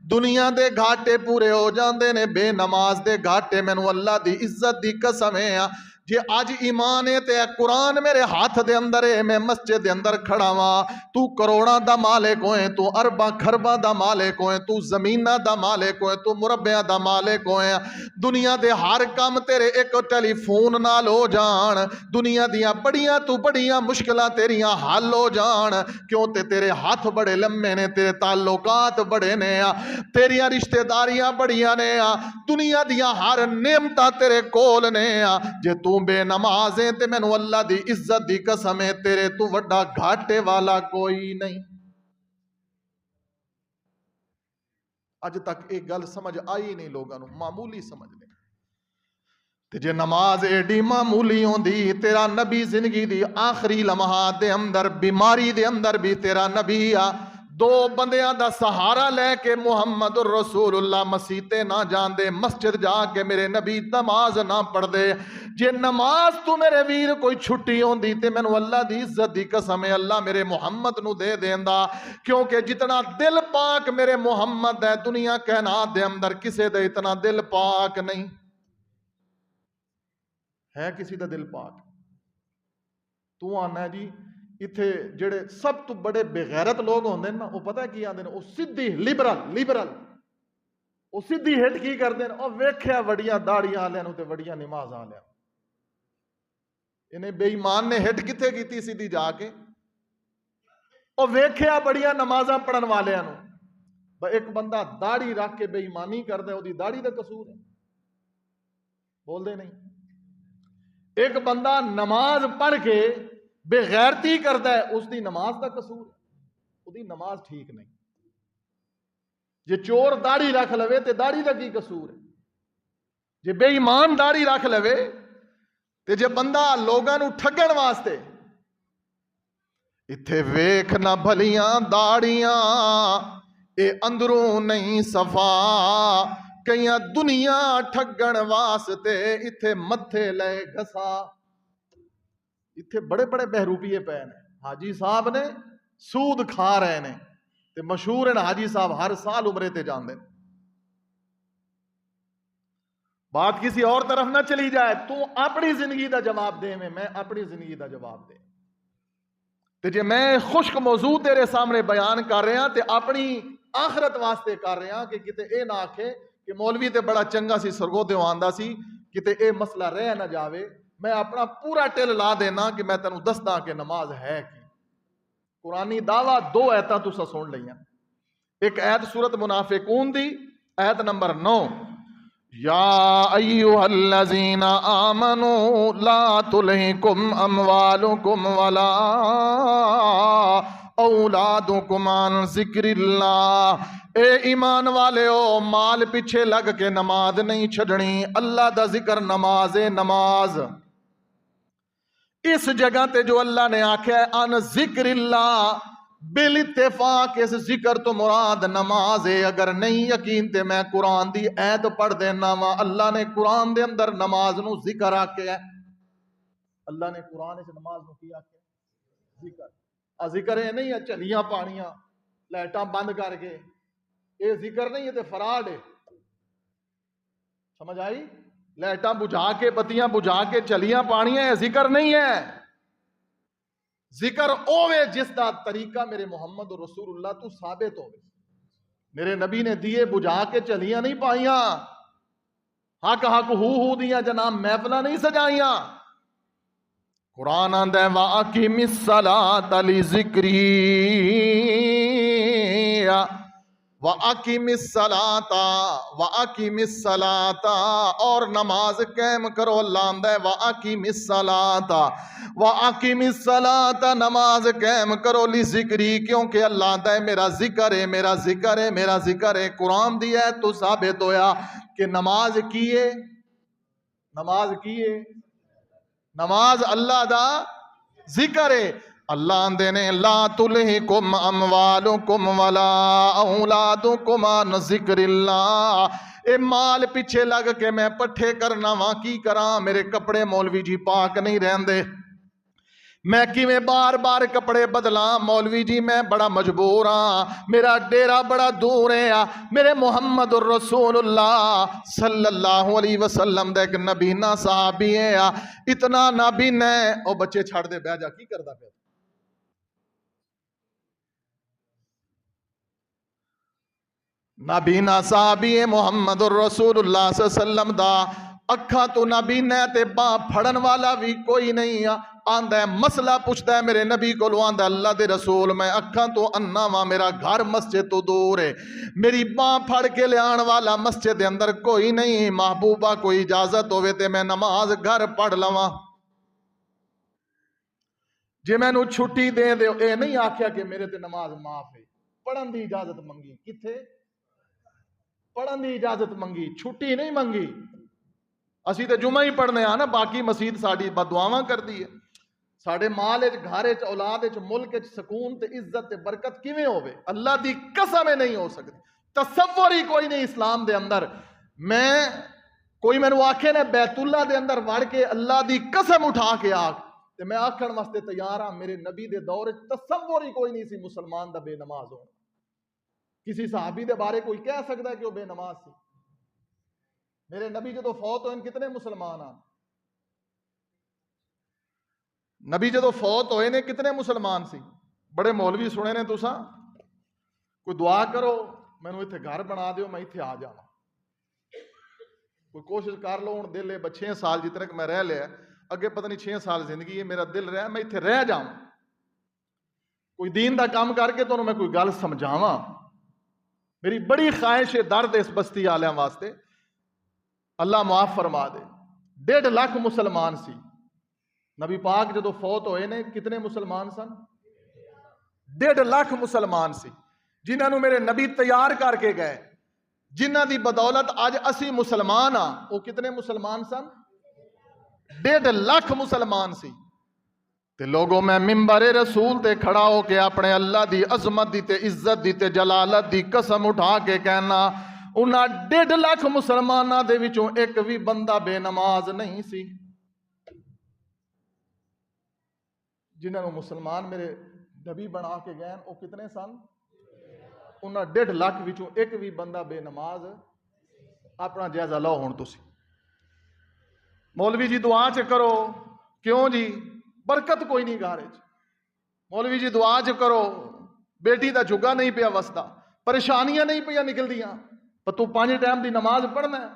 دنیا دے گھاٹے پورے ہو جاندے نے، بے نماز دے گھاٹے مینوں اللہ دی عزت دی قسم ہے جے اج ایمان ہے تے قرآن میرے ہاتھ دے اندر ہے، میں مسجد دے اندر کھڑا ہاں، تو کروڑاں دا مالک ہوئے، تو ارباں خرباں دا مالک ہوئے، تو زمیناں دا مالک ہوئے، تو مربعاں دا مالک ہوئے، دنیا دے ہر کام تیرے ایک ٹیلی فون نال ہو جان، دنیا دیاں بڑیاں تو بڑیاں مشکلاں تیریاں حل ہو جان، کیوں تے تیرے ہاتھ بڑے لمبے نے، تیرے تعلقات بڑے نے، تیریاں رشتہ داریاں بڑیاں نے، دنیا دیاں ہر نعمتاں تیرے کول نے، جے تو بے نماز ہے تے مینوں اللہ دی عزت دی قسم ہے تیرے تو وڈا گھاٹے والا کوئی نہیں۔ اج تک ایک گل سمجھ آئی نہیں لوگاں نوں، معمولی سمجھ لے تے جے نماز ایڈی معمولی ہوندی، تیرا نبی زندگی دی آخری لمحات دے اندر بیماری دے اندر بھی تیرا نبی دو بندیاں دا سہارا لے کے محمد الرسول اللہ مسیح تے نہ جان دے، مسجد جا کے میرے نبی نماز نہ پڑھ دے، جے نماز تو میرے ویر کوئی چھٹی ہوندی تے مینوں اللہ دی عزت دی قسم ہے اللہ میرے محمد نو دے دیندا، کیونکہ جتنا دل پاک میرے محمد ہے دنیا کائنات دے اندر کسے دے اتنا دل پاک نہیں ہے، کسی دا دل پاک۔ تو آنا جی اتھے جڑے سب تو بڑے بغیرت لوگ ہوندے نا، وہ پتہ کی آندے نے، وہ سیدھی لیبرل وہ سیدھی ہٹ کی کردے نے، وہ ویکھیا وڈیاں داڑیاں والے تے وڈیاں نماز والے، انہیں بے ایمان نے ہٹ کتھے کیتی سیدھی جا کے، وہ ویکھیا بڑیاں نمازاں پڑھن والے نو، ایک بندہ داڑھی رکھ کے بے ایمانی کردے وہ دی داڑھی دا قصور ہے، بول دے نہیں، ایک بندہ نماز پڑھ کے بے غیرتی کرتا ہے اس دی نماز دا قصور ہے، وہ دی نماز ٹھیک نہیں، جے چور داڑھی رکھ لوے تے داڑھی دا کی قصور ہے، جے بے ایمان داڑھی رکھ لوے تے جے بندہ لوگاں نو ٹھگن واسطے، اتھے ویکھ نہ بھلیاں داڑیاں اے اندروں نہیں صفا، کئیاں دنیا ٹھگن واسطے اتھے متھے لے گھسا، اتھے بڑے بڑے بہروپیے پے نے، حاجی صاحب نے سود کھا رہے نے تے مشہور ہیں حاجی صاحب ہر سال عمرے تے جاندے، بات کسی اور طرف نہ چلی جائے، تو اپنی زندگی دا جواب دے میں اپنی زندگی دا جواب دے، تے جے میں خشک موضوع تیرے سامنے بیان کر رہا ہاں تے اپنی آخرت واسطے کر رہا ہاں کہ کتے اے نہ آکھے کہ مولوی تے بڑا چنگا سی سرگودیوں آندا سی، کتے اے مسئلہ رہ نہ جاوے، میں اپنا پورا ٹل لا دینا کہ میں تینوں دسدا کہ نماز ہے کی۔ قرآنی دعویٰ دو ایتاں تساں سن لئیاں، ایک ایت سورت منافقون دی ایت نمبر 9، یا ایھا الذین آمنوا لا تلہکم اموالکم ولا اولادکم عن ذکر اللہ، اے ایمان والے ہو مال پیچھے لگ کے نماز نہیں چھڑنی، اللہ دا ذکر نماز ہے، نماز اس جگہ تے جو اللہ نے آکھیا ہے ان ذکر اللہ، بالاتفاق اس ذکر تو مراد نماز ہے، اگر نہیں یقین تے میں قرآن دی ایت پڑھ دینا وا، اللہ نے قرآن دے اندر نماز نو ذکر آکھیا ہے، اللہ نے قرآن اس نماز نو کی آکھیا ہے؟ ذکر، ذکر ہے نہیں ہے چلیاں پانیاں لائٹاں بند کر کے، اے ذکر نہیں ہے تے فراڈ ہے، سمجھ آئی؟ لائٹاں بجھا کے بتیاں بجھا کے چلیاں پانیاں ہے، ذکر نہیں ہے، ذکر اوے جس دا طریقہ میرے محمد رسول اللہ تو ثابت ہوئے، میرے نبی نے دیے بجھا کے چلیاں نہیں پائیاں، حق ہو دیاں جناب محفلاں نہیں سجائیاں، قرآن آندا ہے وَأَقِمِ الصَّلَاةَ لِذِكْرِي، وَأَقِمِ الصَّلَاةَ وَأَقِمِ الصَّلَاةَ، اور نماز قائم کرو، اللہ آندا ہے وَأَقِمِ الصَّلَاةَ وَأَقِمِ الصَّلَاةَ، نماز قائم کرو لِذِكْرِي، کیونکہ اللہ آندا ہے میرا ذکر ہے، میرا ذکر ہے، میرا ذکر ہے، قرآن دی ہے تو ثابت ہویا کہ نماز کیے، نماز کیے، نماز اللہ دا ذکر ہے، اللہ آندے نے لا تلہکم اموالکم ولا اولادکم عن ذکر اللہ، اے مال پیچھے لگ کے میں پٹھے کرنا وا کی کراں، میرے کپڑے مولوی جی پاک نہیں رہندے، میں کیویں بار بار کپڑے بدلاں مولوی جی میں بڑا مجبور ہاں میرا ڈیرا بڑا دور ہے میرے محمد الرسول اللہ صلی اللہ علیہ وسلم دے ایک نبینا صحابی ہے اتنا نابینا ہے او بچے چھڑ دے بہ جا کی کردا پیا نابینا صحابی ہے محمد الرسول اللہ صلی اللہ علیہ وسلم دا اکھاں تو نابینا ہے تے باں پھڑن والا بھی کوئی نہیں آندا ہے مسئلہ پوچھتا ہے میرے نبی کو لو آندا اللہ دے رسول میں اکھاں تو انا وا میرا گھر مسجد تو دور ہے میری باں پھڑ کے لے آن والا مسجد دے اندر کوئی نہیں محبوبہ کوئی اجازت ہوئے تے میں نماز گھر پڑھ لواں جے میں نو چھٹی دے دے اے نہیں آکھیا کہ میرے تے نماز معاف ہے پڑھن دی اجازت منگی کتھے پڑھن دی اجازت منگی چھٹی نہیں منگی اسی تے جمعہ ہی پڑھنے نا باقی مسجد ساڑی بدعاواں کر دی ہے ساڑے مال اچ گھر اچ اولاد اچ ملک اچ سکون تے عزت تے برکت کیویں ہوے اللہ دی قسم نہیں ہو سکتی تصور ہی کوئی نہیں اسلام دے اندر میں کوئی مینوں آکھے نے بیت اللہ دے اندر وڑ کے اللہ دی قسم اٹھا کے آکھ تے میں آکھن واسطے تیار ہاں میرے نبی دے دور اچ تصور ہی کوئی نہیں سی مسلمان دا بے نماز ہونا کسی صحابی دے بارے کوئی کہہ سکتا ہے کہ وہ بے نماز سی میرے نبی جدو فوت ہوئے کتنے مسلمان آن نبی جدو فوت ہوئے نے کتنے مسلمان سی بڑے مولوی سنے نے تساں کوئی دعا کرو میں نے اتنے گھر بنا دیو میں اتنے آ جانا کوئی کوشش کر لو ہوں دل ہے 6 سال جتنے کہ میں رہ لیا اگے پتہ نہیں 6 سال زندگی ہے میرا دل رہا میں اتنے رہ جاؤں کوئی دین دا کام کر کے تو میں کوئی گل سمجھاواں میری بڑی خواہش ہے درد اس بستی آلیاں واسطے اللہ معاف فرما دے 1.5 لاکھ مسلمان سی نبی پاک جدو فوت ہوئے نے کتنے مسلمان سن 1.5 لاکھ مسلمان سی جنہاں نو میرے نبی تیار کر کے گئے جنہاں دی بدولت آج اسی مسلمان ہاں وہ کتنے مسلمان سن 1.5 لاکھ مسلمان سی تے لوگوں میں ممبر رسول تے کھڑا ہو کے اپنے اللہ دی عظمت دی تے عزت دی تے جلالت دی قسم اٹھا کے کہنا انہاں 1.5 لاکھ مسلمانہ دے وچوں ایک بھی بندہ بے نماز نہیں سی جنہاں نو مسلمان میرے نبی بنا کے گئے وہ کتنے سن انہاں 1.5 لاکھ وچوں ایک بھی بندہ بے نماز اپنا جائزہ لو ہون تسی مولوی جی دعا چ کرو کیوں جی برکت کوئی نہیں گھر وچ مولوی جی دعا چ کرو بیٹی دا جھگا نہیں پیا وسدا پریشانیاں نہیں پیا نکلدیاں پر تو 5 ٹائم دی نماز پڑھنا ہے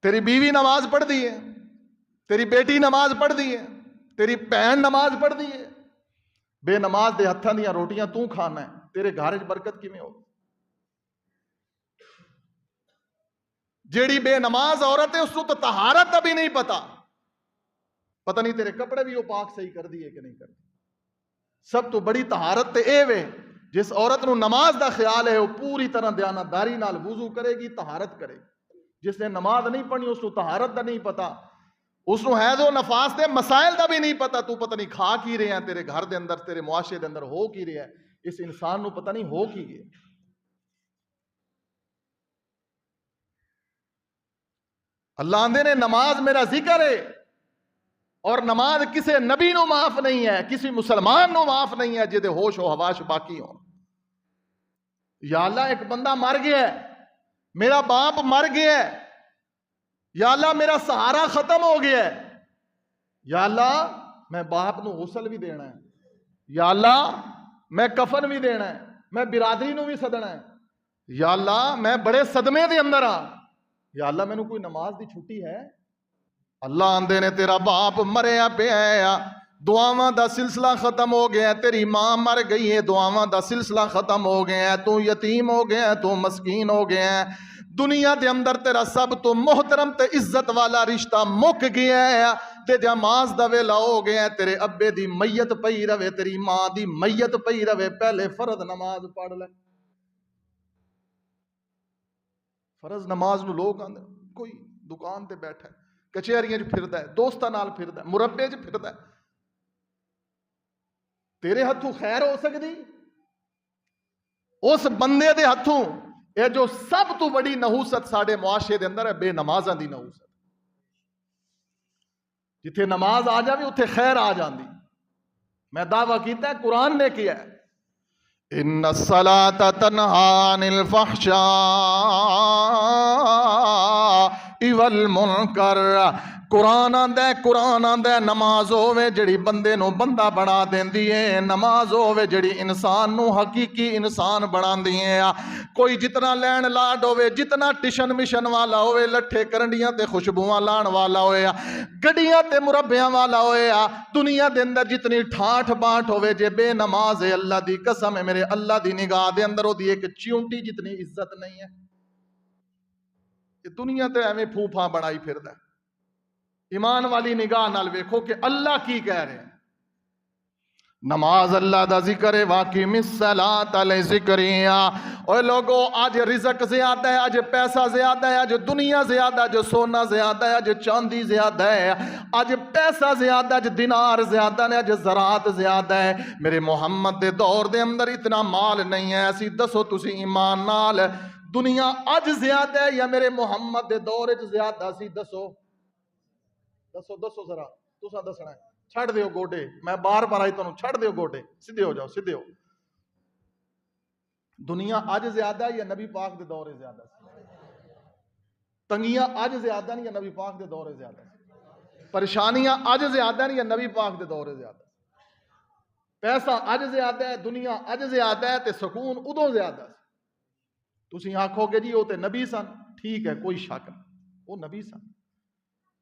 تیری بیوی نماز پڑھ دی ہے تیری بیٹی نماز پڑھ دی ہے تیری بہن نماز پڑھ دی ہے بے نماز دے ہتھاں دیاں روٹیاں تو کھانا ہے تیرے گھر وچ برکت کیویں ہو جیڑی بے نماز عورت ہے اس کو تو طہارت کا بھی نہیں پتہ نہیں تیرے کپڑے بھی وہ پاک صحیح کر دیے کہ نہیں کر دی سب تو بڑی طہارت تے اے وے جس عورت نو نماز دا خیال ہے وہ پوری طرح دیانتداری نال وضو کرے گی طہارت کرے گی جس نے نماز نہیں پڑھنی اس کو طہارت دا نہیں پتا اس کو حیض و نفاس دے مسائل دا بھی نہیں پتا تو پتہ نہیں کھا کی رہے ہیں تیرے گھر دے اندر تیرے معاشرے دے اندر ہو کی رہے ہیں اس انسان نو پتہ نہیں ہو کی گئے اللہ آندے نے نماز میرا ذکر ہے اور نماز کسی نبی نو معاف نہیں ہے کسی مسلمان نو معاف نہیں ہے جدے ہوش و حواس باقی ہوں یا اللہ ایک بندہ مر گیا ہے میرا باپ مر گیا ہے یا اللہ میرا سہارا ختم ہو گیا ہے یا اللہ میں باپ نو غسل بھی دینا ہے یا اللہ میں کفن بھی دینا ہے میں برادری نو بھی سدنا ہے یا اللہ میں بڑے صدمے دے اندر ہاں یا اللہ میں نو کوئی نماز دی چھٹی ہے اللہ آندے نے تیرا باپ مریا پیا ہے دعاواں دا سلسلہ ختم ہو گیا ہے تیری ماں مر گئی ہے دعاواں دا سلسلہ ختم ہو گیا ہے تو یتیم ہو گیا ہے تو مسکین ہو گیا ہے دنیا دے اندر تیرا سب تو محترم تے عزت والا رشتہ مک گیا ہے تے نماز دا ویلا ہو گیا ہے تیرے ابے دی میت پئی رہے تیری ماں دی میت پئی رہے پہلے فرض نماز پڑھ لے فرض نماز نو لوگ آندے کوئی دکان تے بیٹھا ہے کچہریاں چ پھردا ہے دوستاں نال پھردا ہے مربے چ پھردا ہے تیرے ہتھوں خیر ہو سکدی اس بندے دے ہتھوں یہ جو سب تو بڑی نحوست ساڈے معاشرے دے اندر ہے بے نمازاں دی نحوست جتھے نماز آ جاوی اتھے خیر آ جاندی. میں دعویٰ کیتا ہے قرآن نے کیا ہے. ان الصلاۃ تنہا عن الفحشاء والمنکر. قرآن آندا ہے نماز ہووے جڑی بندے نو بندہ بنا دیندی ہے، نماز ہووے جڑی انسان نو حقیقی انسان بناندی ہے. کوئی جتنا لین لاڈ ہووے، جتنا ٹشن مشن والا ہووے، لٹھے کرنڈیاں تے خوشبوواں لان والا ہوئے، گڈیاں تے مربیاں والا ہوئے، دنیا دے اندر جتنی ٹھاٹھ بانٹ ہووے، جے بے نماز ہے اللہ دی قسم ہے میرے اللہ دی نگاہ دے اندر او دی ایک چیونٹی جتنی عزت نہیں ہے. کہ دنیا تے ایویں پھوپھا بنائی پھردا ہے. ایمان والی نگاہ نال ویکھو کہ اللہ کی کہہ رہے ہیں. نماز اللہ دا ذکر ہے. واقعی الصلاۃ لذکریا. اوے لوگو آج رزق زیادہ ہے، آج پیسہ زیادہ ہے، آج دنیا زیادہ ہے، آج سونا زیادہ ہے، آج چاندی زیادہ ہے، آج پیسہ زیادہ ہے، آج دینار زیادہ ہے، آج زراعت زیادہ ہے. میرے محمد دے دور دے اندر اتنا مال نہیں ہے. اسی دسو تسی ایمان نال دنیا اج زیادہ ہے یا میرے محمد دے دور وچ زیادہ سی؟ دسو دسو دسو ذرا تساں دسنا ہے. چھڑ دیو گوڈے، میں بار بار آئی تانوں چھڑ دیو گوڈے، سیدھے ہو جاؤ سیدھے ہو. دنیا اج زیادہ ہے یا نبی پاک دے دور زیادہ سی؟ تنگیاں اج زیادہ نہیں یا نبی پاک دے دور زیادہ سی؟ پریشانیاں اج زیادہ نہیں یا نبی پاک دے دور زیادہ سی؟ پیسہ اج زیادہ ہے، دنیا اج زیادہ ہے تے سکون ادوں زیادہ سی. تسی آکھو گے جی وہ تے نبی سن. ٹھیک ہے کوئی شک نہیں، وہ نبی سن.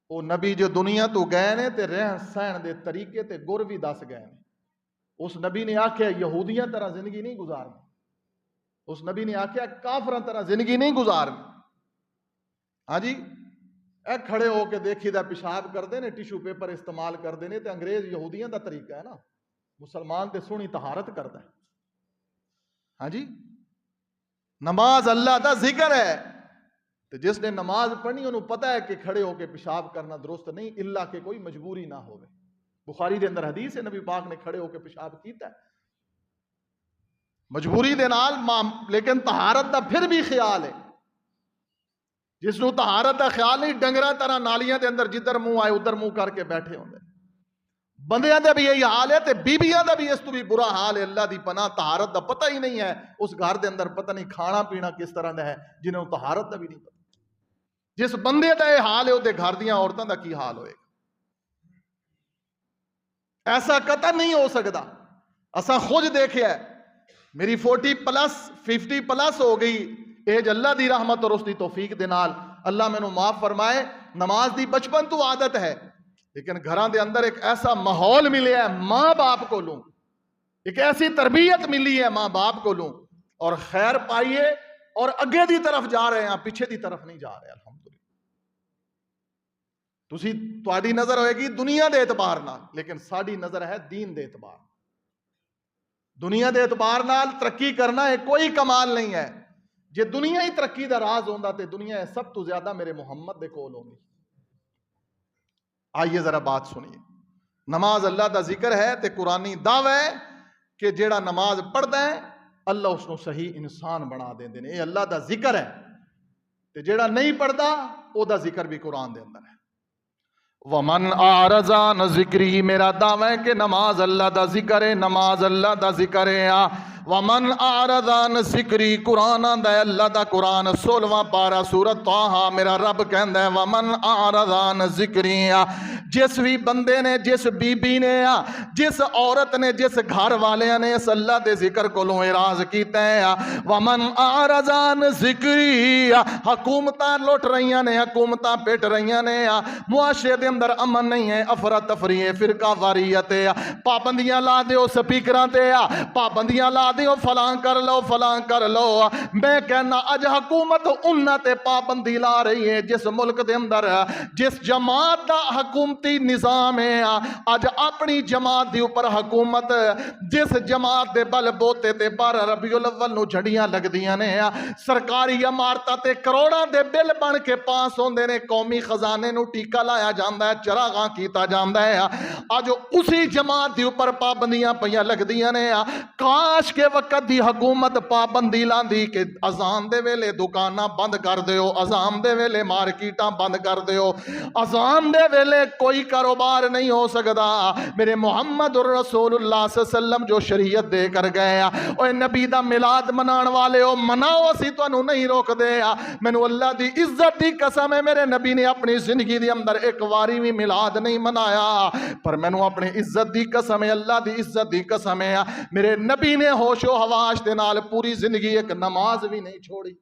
وہ نبی جو دنیا تو گئے نے تے رہن سہن دے طریقے تے گر بھی دس گئے نے. اس نبی نے آکھیا یہودیاں طرح زندگی نہیں گزارنی. اس نبی نے آکھیا کافراں طرح زندگی نہیں گزارنی. ہاں جی اے کھڑے ہو کے دیکھی دا پیشاب کردے نے، ٹیشو پیپر استعمال کردے نے تے انگریز یہودیاں دا طریقہ ہے نا. مسلمان تے سونی طہارت کردا ہے. ہاں جی نماز اللہ دا ذکر ہے. جس نے نماز پڑھنی انہوں پتہ ہے کہ کھڑے ہو کے پیشاب کرنا درست نہیں، اللہ کہ کوئی مجبوری نہ ہوئے. بخاری دے اندر حدیث ہے نبی پاک نے کھڑے ہو کے پیشاب کیتا ہے مجبوری دے نال، لیکن طہارت دا پھر بھی خیال ہے. جس نو طہارت دا خیال نہیں، ڈنگرا طرح نالیاں دے اندر جدھر منہ آئے ادھر منہ کر کے بیٹھے ہوندے. بندیاں دا بھی یہی حال ہے تے بیبیاں دا بھی اس تو بھی برا حال ہے. اللہ دی پناہ طہارت دا پتہ ہی نہیں ہے. اس گھر دے اندر پتہ نہیں کھانا پینا کس طرح دا ہے جنہوں طہارت دا بھی نہیں پتہ. جس بندے دا یہ حال ہے وہ گھر دیاں عورتوں دا کی حال ہوئے گا؟ ایسا قطع نہیں ہو سکتا. اساں خود دیکھے ہے، میری 50+ ہو گئی ایج. اللہ دی رحمت اور اس دی توفیق دے نال اللہ میں نو معاف فرمائے. نماز دی بچپن تو عادت ہے، لیکن گھراں دے اندر ایک ایسا ماحول ملے ہے ماں باپ کو لوں، ایک ایسی تربیت ملی ہے ماں باپ کو لوں، اور خیر پائیے اور اگے دی طرف جا رہے ہیں، پیچھے دی طرف نہیں جا رہے. الحمدللہ تہاڈی نظر ہوئے گی دنیا دے اعتبار نال، لیکن ساڈی نظر ہے دین دے اعتبار. دنیا دے اعتبار نال ترقی کرنا ہے کوئی کمال نہیں ہے. جے دنیا ہی ترقی دا راز ہوندا تے دنیا سب تو زیادہ میرے محمد دے کول ہوندی. آئیے ذرا بات سنیے. نماز اللہ دا ذکر ہے تے قرآنی دعویٰ ہے کہ جیڑا نماز پڑھدا ہے اللہ اس کو صحیح انسان بنا دیندے نے. یہ اللہ دا ذکر ہے. تے جیڑا نہیں پڑھدا او دا ذکر بھی قرآن دے اندر ہے. ومن اعرض عن ذکری، میرا دعویٰ ہے کہ نماز اللہ دا ذکر ہے، نماز اللہ دا ذکر ہے. ومن اعرض عن ذکری، قرآن آندا ہے اللہ دا قرآن 16واں پارہ سورۃ طٰہٰ. میرا رب کہندا ہے ومن اعرض عن ذکری، جس بھی بندے نے، جس بی بی نے، جس عورت نے، جس گھر والے نے اس اللہ دے ذکر کو اعراض کیتا ہے. ومن اعرض عن ذکری، حکومتاں لٹ رہیاں نے، حکومتاں پٹ رہیاں نے، معاشرے دے اندر امن نہیں ہے، افراتفری ہے، فرقہ واریت ہے، پابندیاں لا دیو سپیکراں تے، پابندیاں لا دیو فلاں کر لو فلاں کر لو. میں کہنا اج حکومت انہاں تے پابندی لا رہی ہے جس ملک دے اندر جس جماعت دا حکومتی نظام ہے. اج اپنی جماعت دے اوپر حکومت، جس جماعت دے بل بوتے تے 12 ربیع الاول نو جھڑیاں لگدیاں نے، سرکاری عمارتاں تے کروڑاں دے بل بن کے پاس ہوندے نے، قومی خزانے نو ٹیکا لایا جاندا ہے، چراغاں کیتا جاندا ہے. اج اسی جماعت دے اوپر پابندیاں پیاں لگدیاں نے. کاش کہ کے وقت دی حکومت پابندی لاندی کہ اذان دے ویلے دکاناں بند کر دیو، اذان دے ویلے مارکیٹاں بند کر دیو، اذان دے ویلے کوئی کاروبار نہیں ہو سکدا، میرے محمد الرسول اللہ صلی اللہ علیہ وسلم جو شریعت دے کر گئے اوے نبی دا میلاد منان والے ہو مناؤ، اسی تانوں نہیں روک دے۔ مینوں اللہ دی عزت دی قسم ہے میرے نبی نے اپنی زندگی دے اندر ایک واری بھی میلاد نہیں منایا، پر مینوں اپنی عزت دی قسم ہے، اللہ دی عزت دی قسم ہے، میرے نبی نے ہوش و حواس دے نال پوری زندگی ایک نماز بھی نہیں چھوڑی۔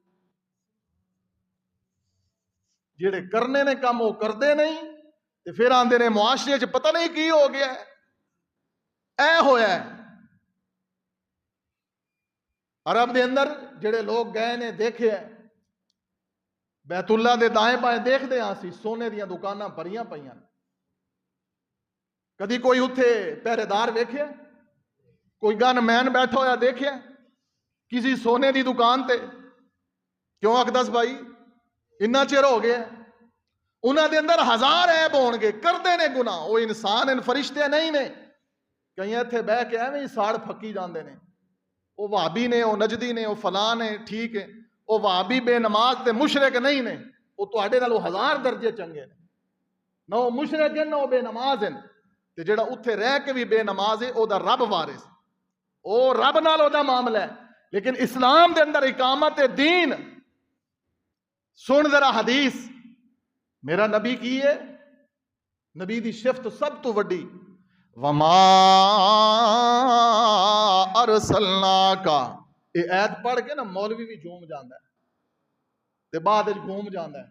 جڑے کرنے نے کام وہ کردے نہیں تے پھر آندے نے معاشرے چ پتہ نہیں کی ہو گیا ہے، اے ہویا ہے۔ عرب دے اندر جڑے لوگ گئے نے دیکھے ہیں، بیت اللہ دے دائیں بائیں دیکھ دے ہاں سی سونے دیاں دکاناں بھریاں پئیاں، کدی کوئی اتھے پہرے دار ویکھیا، کوئی گن مین بیٹھا ہویا دیکھیا کسی سونے دی دکان تے؟ کیوں اقدس بھائی اتنا چر ہو گیا، انہاں دے اندر ہزار عیب ہون گے، کردے نے گناہ، وہ انسان ان فرشتے نہیں نے، کہیں اتھے بہ کے ایویں ساڑ پھکی جاندے نے، وہ وہابی نے، وہ نجدی نے، وہ فلاں نے، ٹھیک ہے، وہ وہابی بے نماز تے مشرک نہیں نے، وہ تواڈے نالوں ہزار درجے چنگے نے، نہ وہ مشرک ہیں نہ وہ بے نماز ہیں، تے جڑا اتھے رہ کے بھی بے نماز ہے او دا رب وارث، او رب نال او دا معاملہ ہے۔ لیکن اسلام دے اندر اقامت دین، سن ذرا حدیث، میرا نبی کی ہے، نبی دی شفت سب تو وڈی، وما ارسلناک، یہ ایت پڑھ کے نا مولوی بھی جھوم جاندا ہے تے بعد وچ گھوم جاندا ہے،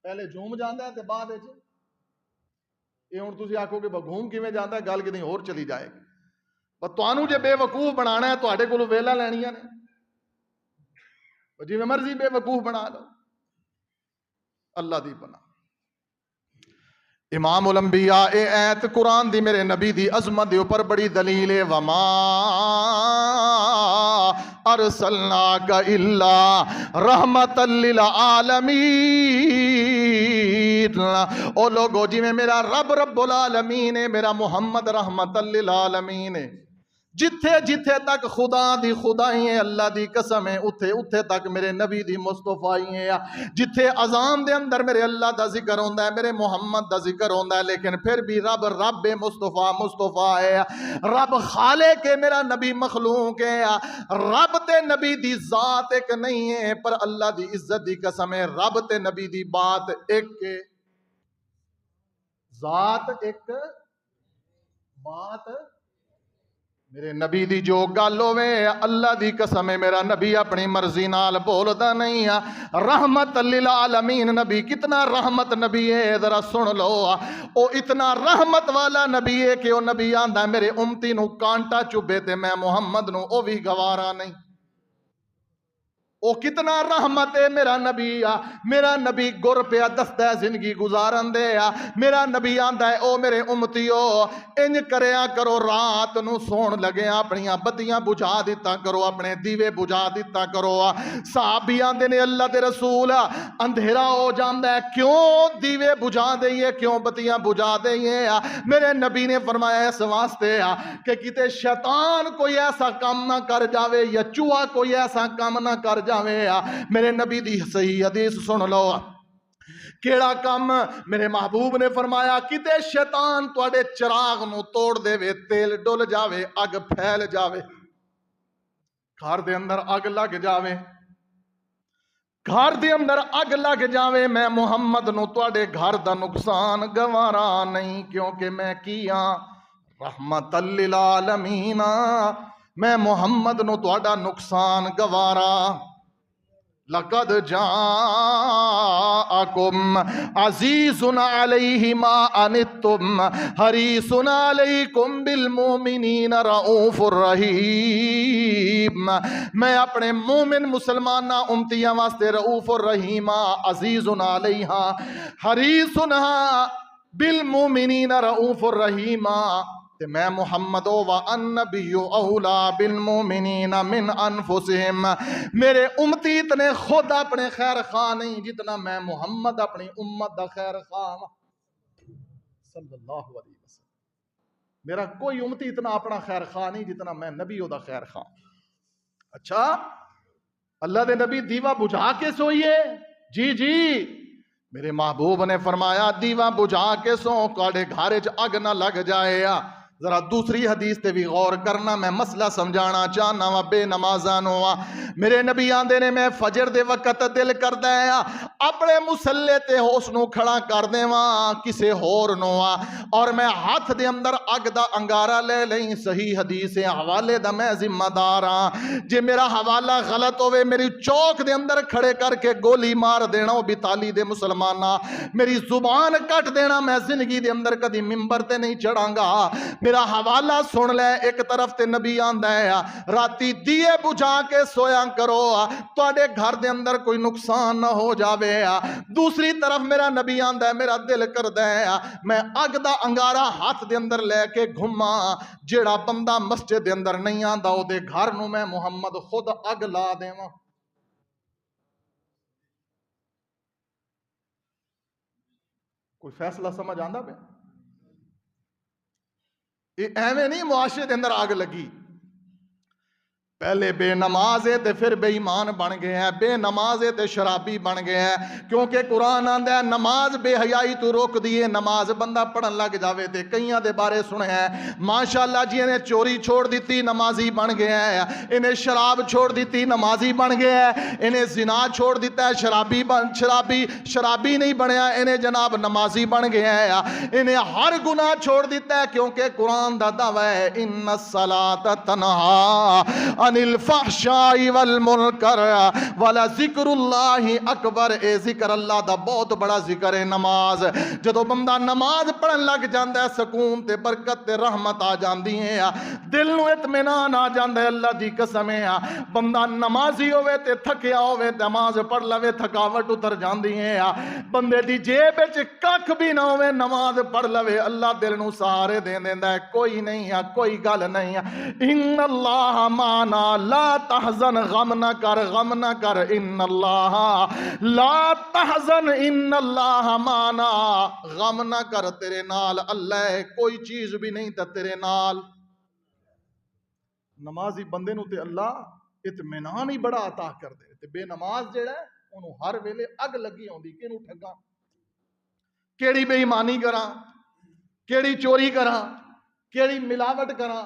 پہلے جھوم جاندا ہے تے بعد وچ یہ ہن تسی آکھو کہ گھوم کیویں جاندا ہے، گل کدی ہور چلی جائے گی، پر تانوں جے بے وقوف بنانا ہے تواڈے کولوں ویلا لینیاں نے، جویں مرضی بے وقوف بنا لو، اللہ دی پناہ۔ امام الانبیاء اے ایت قرآن دی میرے نبی دی عظمت دے اوپر بڑی دلیل ہے، وما ارسلناک الا رحمت للعالمین، او لوگو جی میں میرا رب رب العالمین ہے، میرا محمد رحمت للعالمین ہے، جتھے جتھے تک خدا دی خدائی ہے، اللہ دی قسم ہے، اتھے اتھے تک میرے نبی دی مصطفیٰ ہے، جتھے اذان دے اندر میرے اللہ دا ذکر ہوندا ہے، میرے محمد دا ذکر ہوندا ہے، لیکن پھر بھی رب رب مصطفیٰ مصطفیٰ ہے، رب خالق ہے، میرا نبی مخلوق ہے، رب تے نبی دی ذات ایک نہیں ہے، پر اللہ دی عزت دی قسم ہے رب تے نبی دی بات ایک ہے، ذات ایک بات میرے نبی دی جو گل ہوے اللہ دی قسم ہے میرا نبی اپنی مرضی نال بولدا نہیں ہے، رحمت للعالمین نبی کتنا رحمت نبی ہے، ذرا سن لو، او اتنا رحمت والا نبی ہے کہ او نبی آندا میرے امتی نو کانٹا چبھے تے میں محمد نو او بھی گوارا نہیں، او کتنا رحمت ہے میرا نبی گر پیا دستا ہے زندگی گزارن دے، میرا نبی آندا ہے او میرے امتیو انج کریا کرو، رات نو سون لگے اپنی بتیاں بجھا دیتا کرو، اپنے دیوے بجھا دیتا کرو، صحابی آندے نے اللہ دے رسول اندھیرا ہو جاندا ہے کیوں دیوے بجھا دئیے، کیوں بتیاں بجھا دئیے، میرے نبی نے فرمایا اس واسطے کہ کتے شیطان کوئی ایسا کام نہ کر جاوے یا چوہا کوئی ایسا کام نہ کر جاوے، میرے نبی دی صحیح حدیث سن لو، کیڑا کام؟ میرے محبوب نے فرمایا کتے شیطان تواڈے چراغ نو توڑ دے وے، تیل ڈل جاوے، اگ پھیل جاوے، گھر دے اندر اگ لگ جاوے، گھر دے اندر اگ لگ جاوے، میں محمد نو تواڈے گھر دا نقصان گوارا نہیں، کیونکہ میں کیاں رحمت للعالمین، میں محمد نو تواڈا نقصان گوارا۔ لقد جاءکم عزیز علیہ ما عنتم حریص علیکم بالمؤمنین رؤوف الرحیم، میں اپنے مومن مسلمانہ امتیاں واسطے رؤوف الرحیم، عزیز علیہ حریص بالمؤمنین رؤوف الرحیم، تے میں محمد والنبی اولا بالمؤمنین من انفسہم، میرے امتی اتنے خود اپنے خیر خواہ نہیں جتنا میں محمد اپنی امت دا خیر خواہ صلی اللہ علیہ وسلم، میرا کوئی امتی اتنا اپنا خیر خواہ نہیں جتنا میں نبی دا خیر خواہ۔ اچھا اللہ دے نبی دیوا بجھا کے سوئیے؟ جی جی، میرے محبوب نے فرمایا دیوا بجھا کے سو کاڑے گھارے چ اگ نہ لگ جائے۔ ذرا دوسری حدیث تے بھی غور کرنا، میں مسئلہ سمجھانا چاہنا وا بے نمازانوں۔ میرے نبی آندے نے میں فجر دے وقت دل کردا ہے اپنے مصلے تے اس نو کھڑا کر دیواں کسے ہور نو، اور میں ہاتھ دے اندر اگ دا انگارا لے لئی۔ صحیح حدیث ہے، حوالے دا میں ذمہ دار ہاں، جے میرا حوالہ غلط ہوئے میری چوک دے اندر کھڑے کر کے گولی مار دینا او بتالی دے مسلمانہ، میری زبان کٹ دینا، میں زندگی دے اندر کدی ممبر تے نہیں چڑھاں گا۔ میرا حوالہ سن لے، ایک طرف تے نبی آندا ہے راتی دیے بجھا کے سویا کرو تواڈے گھر دے اندر کوئی نقصان نہ ہو جاوے، دوسری طرف میرا نبی آندا ہے میرا دل کردا ہے میں اگ دا انگارا ہاتھ دے اندر لے کے گھما، جیڑا بندہ مسجد دے اندر نہیں آندا او دے گھر نو میں محمد خود اگ لا دیواں۔ کوئی فیصلہ سمجھ آندا پہ؟ ایویں نہیں معاشرے دے اندر آگ لگی، پہلے بے نماز ہے تے پھر بے ایمان بن گئے ہیں، بے نماز ہے تے شرابی بن گئے ہیں، کیونکہ قرآن آندا ہے نماز بے حیائی تو روک دیے، نماز بندہ پڑھن لگ جاوے تے کئیاں دے بارے سنے ہیں ماشاءاللہ جی انہیں چوری چھوڑ دیتی نمازی بن گئے ہیں، انہیں شراب چھوڑ دیتی نمازی بن گئے ہیں، انہیں زنا چھوڑ دیتا ہے شرابی نہیں بنیا، انہیں جناب نمازی بن گئے ہیں، انہیں ہر گناہ چھوڑ دیتا ہے، کیونکہ قرآن دا دعویٰ ہے ان الصلاۃ تنہا عن الفحشاء والمنکر ولذکر اللہ اکبر۔ اے ذکر اللہ دا بہت بڑا ذکر ہے نماز۔ جدو بندہ نماز پڑھن لگ جاندا ہے سکون تے برکت تے رحمت آ جاندی ہے، دل نو اطمینان آ جاندا ہے۔ اللہ دی قسم ہے بندہ نمازی ہوئے تے تھکیا ہوئے نماز پڑھ لوے تھکاوٹ اتر جاندی ہے، بندے دی جیب وچ ککھ بھی نہ ہوئے نماز پڑھ لوے اللہ دل نو سہارے دے دیندا ہے، کوئی نہیں ہے کوئی گل نہیں ہے۔ ان اللہ مانا لا تحزن، غم نہ کر ان اللہ لا تحزن ان اللہ مانا، غم نہ کر تیرے نال اللہ ہے، کوئی چیز بھی نہیں تے تیرے نال۔ نمازی بندے نو تے اللہ اطمینان ہی بڑا عطا کر دے، تے بے نماز جیڑا ہے انہوں ہر ویلے اگ لگی ہوندی کہ انہوں ٹھگاں، کیڑی بے ایمانی کراں، کیڑی چوری کراں، کیڑی ملاوٹ کراں،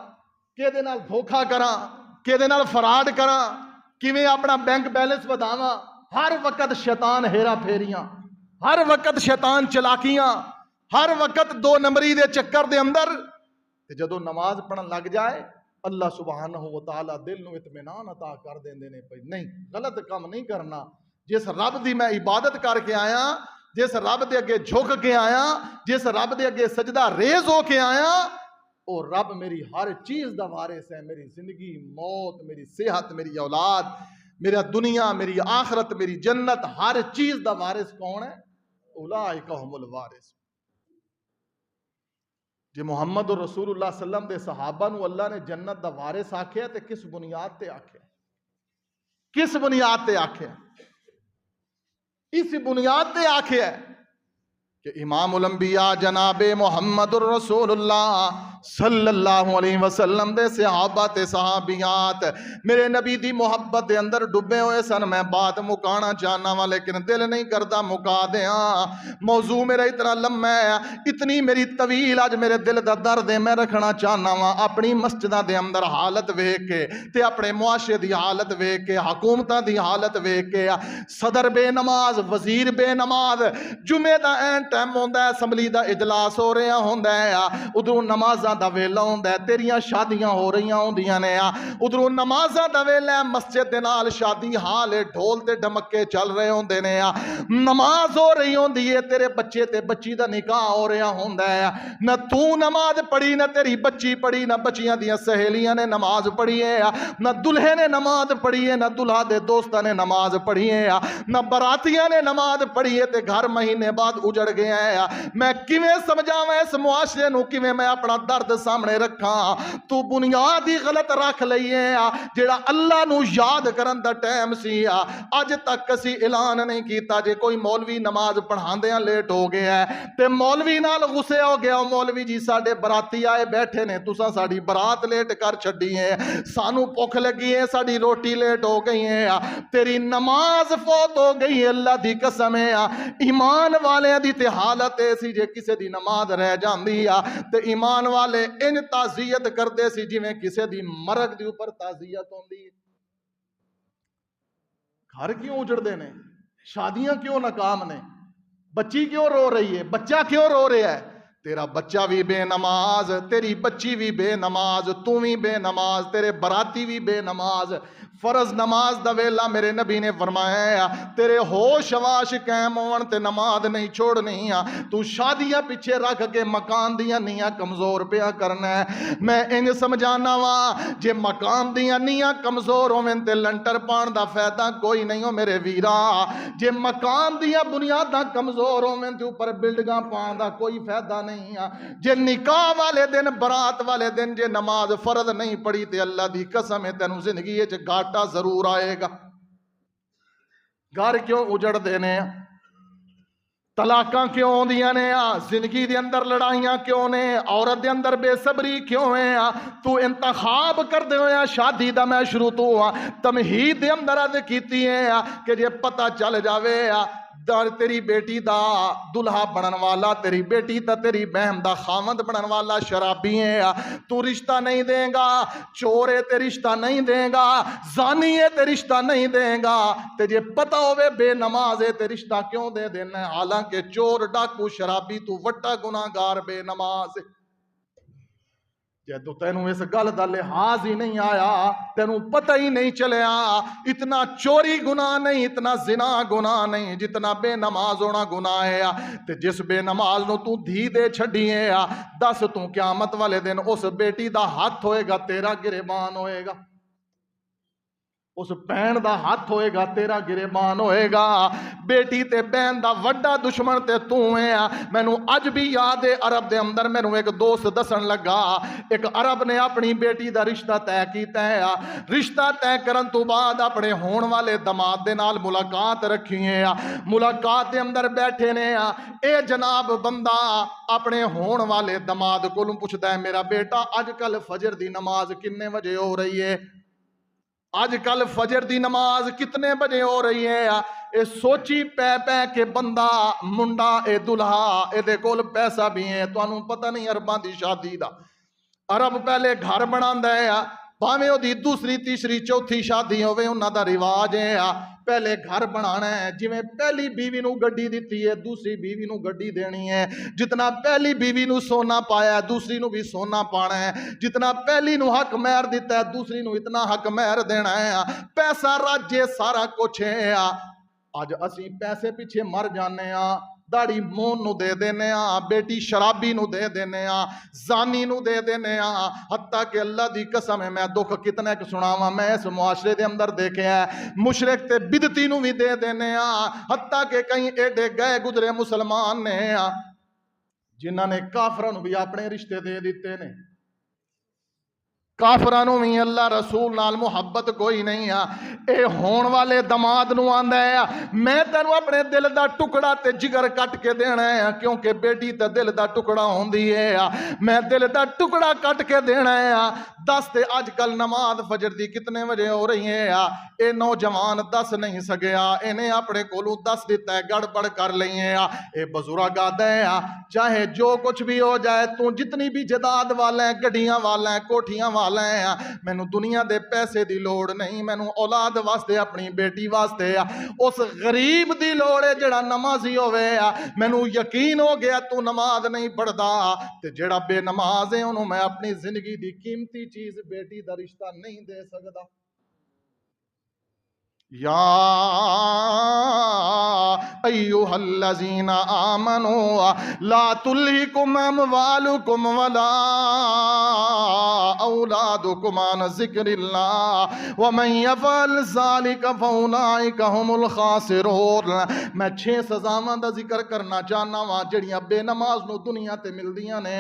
کیدے نال دھوکھا کراں، کیدے نال فراڈ کراں، کیویں اپنا بینک بیلنس وداواں، ہر وقت شیطان ہیرا پھیریاں، ہر وقت شیطان چلاکیاں، ہر وقت دو نمبری دے چکر دے اندر۔ تے جدو نماز پڑھن لگ جائے اللہ سبحانہ و تعالی دل نو اطمینان عطا کر دیندے نے، پئی نہیں غلط کام نہیں کرنا، جس رب دی میں عبادت کر کے آیا، جس رب دے اگے جھک کے آیا، جس رب دے اگے سجدہ ریز ہو کے آیا، او رب میری ہر چیز دا وارث ہے، میری زندگی موت میری صحت میری اولاد میرا دنیا میری آخرت میری جنت، ہر چیز دا وارث کون ہے؟ اولئک هم الوارث۔ جی محمد رسول اللہ صلی اللہ علیہ وسلم دے صحابہ نو اللہ نے جنت دا وارث آکھیا تے کس بنیاد تے آکھیا؟ کس بنیاد تے آکھیا؟ اس بنیاد تے آکھیا کہ امام الانبیاء جناب محمد الرسول اللہ صلی اللہ علیہ وسلم دے صحابہ تے صحابیات میرے نبی دی محبت دے اندر ڈبے ہوئے سن۔ میں بات مکانا چاہنا وا لیکن دل نہیں کرتا مکا دیاں، موضوع میرا اتنا لمبا ہے، اتنی میری طویل آج میرے دل دا درد ہے، میں رکھنا چاہنا وا اپنی مسجدہ دے اندر حالت ویکھ کے تے اپنے معاشرے دی حالت ویکھ کے، حکومتاں دی حالت ویکھ کے، صدر بے نماز، وزیر بے نماز، جمعے دا این ٹائم ہوندا ہے، اسمبلی دا اجلاس ہو رہا ہوندا ہے، ادھروں نمازاں دا ویلا ہوندا ہے، تیریاں شادیاں ہو رہیاں ہوندیاں نے، ادھروں نمازاں دا ویلا ہے، مسجد دے نال شادی حال ہے، ڈھول تے ڈمکے چل رہے ہوندے نے، نماز ہو رہی ہوندی ہے، تیرے بچے تے بچی دا نکاح ہو رہا ہوندا ہے، نہ تو نماز پڑھی نہ تیری بچی پڑھی، نہ بچیاں دیاں سہیلیاں نے نماز پڑھی ہے، نہ دلہے نے نماز پڑھی ہے، نہ دلہا دے دوستاں نے نماز پڑھی ہے، نہ براتیاں نے نماز پڑھی ہے، تے گھر مہینے بعد اجڑ گیا ہے۔ میں کیویں سمجھاواں اس معاشرے نو، کیویں میں اپنا درد فرد سامنے رکھا تو بنیاد ہی غلط رکھ لئیے جیڑا اللہ نو یاد کرن دا ٹائم سی اج تک کسی اعلان نہیں کیتا جے کوئی مولوی نماز پڑھاندیاں لیٹ ہو گیا ہے تے مولوی نال غصے ہو گیا مولوی جی ساڈے براتی آئے بیٹھے نے تساں ساڈی برات لیٹ کر چھڈی ہے سانو بھوک لگی ہے ساڈی روٹی لیٹ ہو گئی ہے تیری نماز فوت ہو گئی ہے اللہ دی قسم ہے ایمان والے دی تے حالت ایسی جے کسے دی نماز رہ جاندی تے ایمان والے ان تعزیت کردے سی جویں کسے دی مرگ دی اوپر تعزیت ہوندی ہے گھر کیوں اجڑدے نے شادیاں کیوں ناکام نے بچی کیوں رو رہی ہے بچہ کیوں رو رہا ہے تیرا بچہ بھی بے نماز تیری بچی بھی بے نماز تو بھی بے نماز تیرے براتی بھی بے نماز فرض نماز دا ویلا میرے نبی نے فرمایا تیرے ہوش واش قائم ہون تے نماز نہیں چھوڑنی تو شادیاں پیچھے رکھ کے مکان دیاں نیاں کمزور پیا کرنا ہے میں انج سمجھانا وا جے مکان دیاں نیاں کمزور ہوویں تے لنٹر پان دا فائدہ کوئی نہیں ہو میرے ویرا جے مکان دیاں بنیاداں کمزور ہوویں تے اوپر بلڈنگاں پان دا کوئی فائدہ نہیں جے نکاح والے دن برات والے دن جے نماز فرض نہیں پڑھی تے اللہ دی قسم ہے تینوں زندگی وچ گھاٹا ضرور آئے گا گھر کیوں اجڑ دینے طلاقاں کیوں ہوندیاں نے زندگی دے اندر لڑائیاں کیوں نے عورت دے اندر بے صبری کیوں ہے تو انتخاب کر دے ہویا شادی دا میں شروع تو تمہید دے اندر عرض کیتی ہے کہ جے پتہ چل جاوے در تیری بیٹی دا دلہا بنن والا تیری بیٹی تا تیری بہن دا خامد بنن والا شرابی ہے تو رشتہ نہیں دے گا چور ہے تے رشتہ نہیں دے گا زانی ہے تے رشتہ نہیں دے گا تے جے پتہ ہوئے بے نماز ہے تے رشتہ کیوں دے دینا ہے حالانکہ چور ڈاکو شرابی تو وٹا گناہگار بے نماز ہے جدو تینوں اس گل دا لحاظ ہی نہیں آیا تینوں پتہ ہی نہیں چلیا اتنا چوری گناہ نہیں اتنا زنا گناہ نہیں جتنا بے نماز ہونا گناہ ہے تے جس بے نماز نو تو دھی دے چھڑی ہے دس تو قیامت والے دن اس بیٹی دا ہاتھ ہوئے گا تیرا گریبان ہوئے گا اس بہن دا ہاتھ ہوئے گا تیرا گریبان ہوئے گا بیٹی تے بہن دا وڈا دشمن تے تو ہے مینوں اج بھی یاد ہے عرب دے اندر مینوں ایک دوست دسن لگا ایک عرب نے اپنی بیٹی دا رشتہ طے کیتا ہے رشتہ طے کرن تو بعد اپنے ہون والے داماد دے نال ملاقات رکھی ہے ملاقات دے اندر بیٹھے نے اے جناب بندہ اپنے ہون والے داماد کولوں پوچھدا ہے میرا بیٹا اج کل فجر دی نماز کنے بجے ہو رہی ہے آج کل فجر دی نماز کتنے بجے ہو رہی ہے اے سوچی پہ پہ کے بندہ منڈا اے دلہا اے دے کول پیسہ بھی ہے تو انہوں پتہ نہیں عرباں دی شادی دا عرب پہلے گھر بناندہ ہے بھاویں او دی دوسری تیسری چوتھی شادی ہوئے انہاں دا رواج ہے پہلے گھر بنانا ہے جویں پہلی بیوی نو گڈی دیتی ہے دوسری بیوی نو گڈی دینی ہے جتنا پہلی بیوی نو سونا پایا ہے دوسری نو بھی سونا پانا ہے جتنا پہلی نو حق مہر دیتا ہے دوسری نو اتنا حق مہر دینا ہے پیسہ راجے سارا کچھ ہے آج اسی پیسے پیچھے مر جانے داڑی مون نو دے دینے بیٹی شرابی نو دے دینے زانی نو دے دینے حتیٰ کہ اللہ دی قسم ہے میں دکھ کتنے کو سناواں میں اس معاشرے دے اندر دیکھے ہیں مشرک تے بدتی نو بھی دے دینے حتیٰ کہ کہیں ایڈے گئے گزرے مسلمان نے جنہاں نے کافران بھی اپنے رشتے دے دیتے نے کافرانوں میں اللہ رسول نال محبت کوئی نہیں اے ہون والے داماد نو آندا ہے میں تینوں اپنے دل دا ٹکڑا تے جگر کٹ کے دینا ہے کیونکہ بیٹی تے دل دا ٹکڑا ہوندی ہے میں دل دا ٹکڑا کٹ کے دینا ہے دس تے آج کل نماز فجر دی کتنے بجے ہو رہی ہے اے نوجوان دس نہیں سگیا انہیں اپنے کولوں دس دیتا ہے گڑبڑ کر لئی ہے اے بزرگ آدھا ہے چاہے جو کچھ بھی ہو جائے تو جتنی بھی جداد والا ہے گڈیاں والا ہے کوٹھیاں والا مینوں دنیا دے پیسے دی لوڑ نہیں مینوں اولاد واسطے اپنی بیٹی واسطے اس غریب دی لوڑ ہے جڑا نمازی ہوئے مینوں یقین ہو گیا تو نماز نہیں پڑھدا تے جڑا بے نماز ہے انہوں میں اپنی زندگی دی قیمتی چیز بیٹی دا رشتہ نہیں دے سکدا یا ايها آمنوا لا تلهكم اموالكم ولا اولادكم عن ذکر اللہ ومن يفعل ذلك فاولئك هم الخاسرون۔ میں 6 سزاواں دا ذکر کرنا چاہنا وا جڑیاں بے نماز نو دنیا تے ملدیاں نے،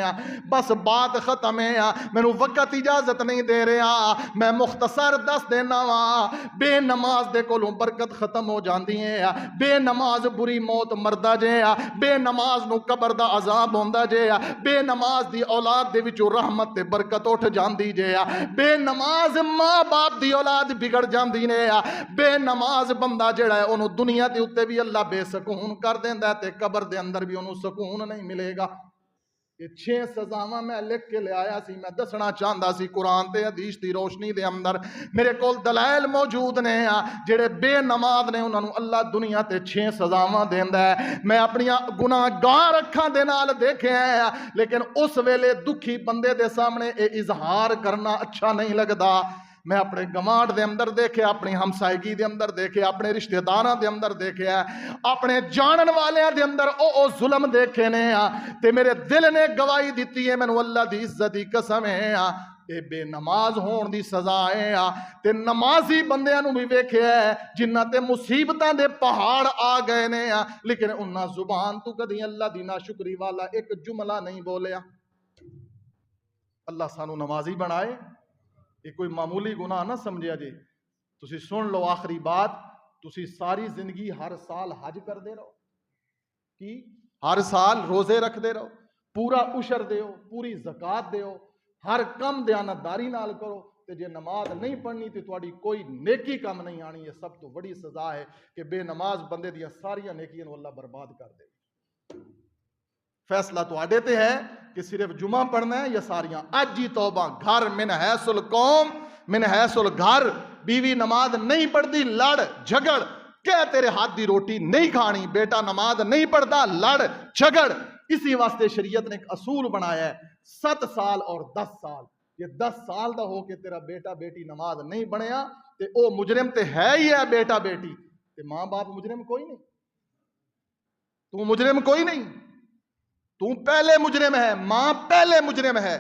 بس بات ختم ہے، مینوں وقت اجازت نہیں دے رہا، میں مختصر دس دینا وا۔ بے نماز دے کولوں برکت ختم ہو جاندی ہے، بے نماز بری موت مردا جے، بے نماز نو قبر دا عذاب ہوندا جے، بے نماز دی اولاد دے وچوں رحمت تے برکت اٹھ جاندی جے، بے نماز ماں باپ دی اولاد بگڑ جاندی نے، بے نماز بندہ جڑا ہے انہوں دنیا دے اوتے بھی اللہ بے سکون کر دیندا ہے تے قبر دے اندر بھی انہوں سکون نہیں ملے گا۔ یہ 6 سزاواں میں لکھ کے لے آیا سی، میں دسنا چاہندا سی قرآن تے حدیث دی روشنی دے اندر میرے کول دلائل موجود نے، جڑے بے نماز نے انہاں نوں اللہ دنیا تے 6 سزاواں دیندا ہے۔ میں اپنی گناہ گار اکھاں دے نال دیکھے ہیں، لیکن اس ویلے دکھی بندے دے سامنے اے اظہار کرنا اچھا نہیں لگدا۔ میں اپنے گماڈ دے اندر دیکھے، اپنی ہمسائیگی دے اندر دیکھے، اپنے رشتہ داراں دے اندر دیکھے، اپنے جانن والیاں دے اندر او ظلم دیکھے نے، تے میرے دل نے گواہی دیتی ہے، مینوں اللہ دی عزت دی قسم ہے، اے بے نماز ہون دی سزا ہے۔ تے نمازی بندیاں نوں بھی ویکھیا ہے جنہاں تے مصیبتاں دے پہاڑ آ گئے نے، لیکن انہاں زبان تو کدی اللہ دی ناشکری والا ایک جملہ نہیں بولیا۔ اللہ سانو نمازی بنائے۔ یہ کوئی معمولی گناہ نہ سمجھیا جی۔ تسی سن لو آخری بات، تسی ساری زندگی ہر سال حج کر دے رہو، کی ہر سال روزے رکھ دے رہو، پورا عشر دیو، پوری زکات دیو، ہر کم دیانتداری نال کرو، تے جے نماز نہیں پڑھنی تے تواڈی کوئی نیکی کم نہیں آنی۔ یہ سب تو بڑی سزا ہے کہ بے نماز بندے دیاں ساریاں نیکیاں نو اللہ برباد کر دے۔ فیصلہ تو آڈے تے ہے کہ صرف جمعہ پڑھنا ہے یا ساریاں۔ اج ہی توبہ، گھر من حیث القوم من حیث الگھر، بیوی نماز نہیں پڑھتی لڑ جھگڑ، کہ تیرے ہاتھ دی روٹی نہیں کھانی، بیٹا نماز نہیں پڑھتا لڑ جھگڑ۔ اسی واسطے شریعت نے ایک اصول بنایا ہے 7 سال اور 10 سال۔ یہ 10 سال دا ہو کہ تیرا بیٹا بیٹی نماز نہیں بنیا تے او مجرم تے ہے ہی ہے بیٹا بیٹی، تے ماں باپ مجرم کوئی نہیں، تو مجرم کوئی نہیں، تو پہلے مجرم ہے، ماں پہلے مجرم ہے۔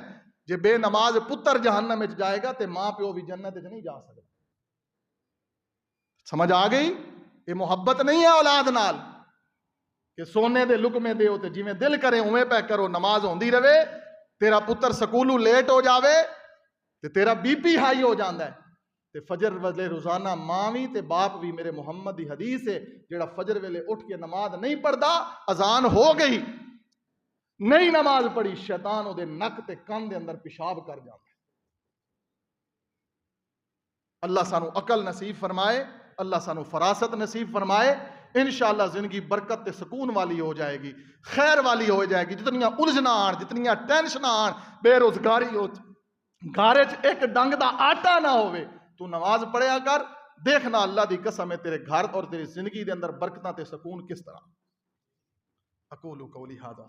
جے بے نماز پتر جہنم میں جائے گا تے ماں پیو بھی جنت میں نہیں جا سکتا۔ سمجھ آ گئی؟ یہ محبت نہیں ہے اولاد نال کہ سونے دے لقمے دیو تے جویں دل کرے اویں پہ کرو، نماز ہوندی رہے، تیرا پتر سکولوں لیٹ ہو جاوے تے تیرا بی پی ہائی ہو جاندا ہے، تے فجر ویلے روزانہ ماں وی تے باپ وی، میرے محمد دی حدیث ہے، جڑا فجر ویلے اٹھ کے نماز نہیں پڑھدا، اذان ہو گئی نہیں نماز پڑھی، شیطان دے نک تے کان دے اندر پیشاب کر جاتا ہے۔ اللہ سانو عقل نصیب فرمائے، اللہ سانو فراست نصیب فرمائے، انشاءاللہ زندگی برکت تے سکون والی ہو جائے گی، خیر والی ہو جائے گی۔ جتنیاں الجھنا آن، جتنیاں ٹینشن آن، بے روزگاری ہو، گھر وچ ایک ڈنگ دا آٹا نہ ہوئے، تو نماز پڑھیا کر، دیکھنا اللہ دی قسم ہے تیرے گھر اور تیری زندگی دے اندر برکتاں تے سکون کس طرح۔ اقول قولی ھذا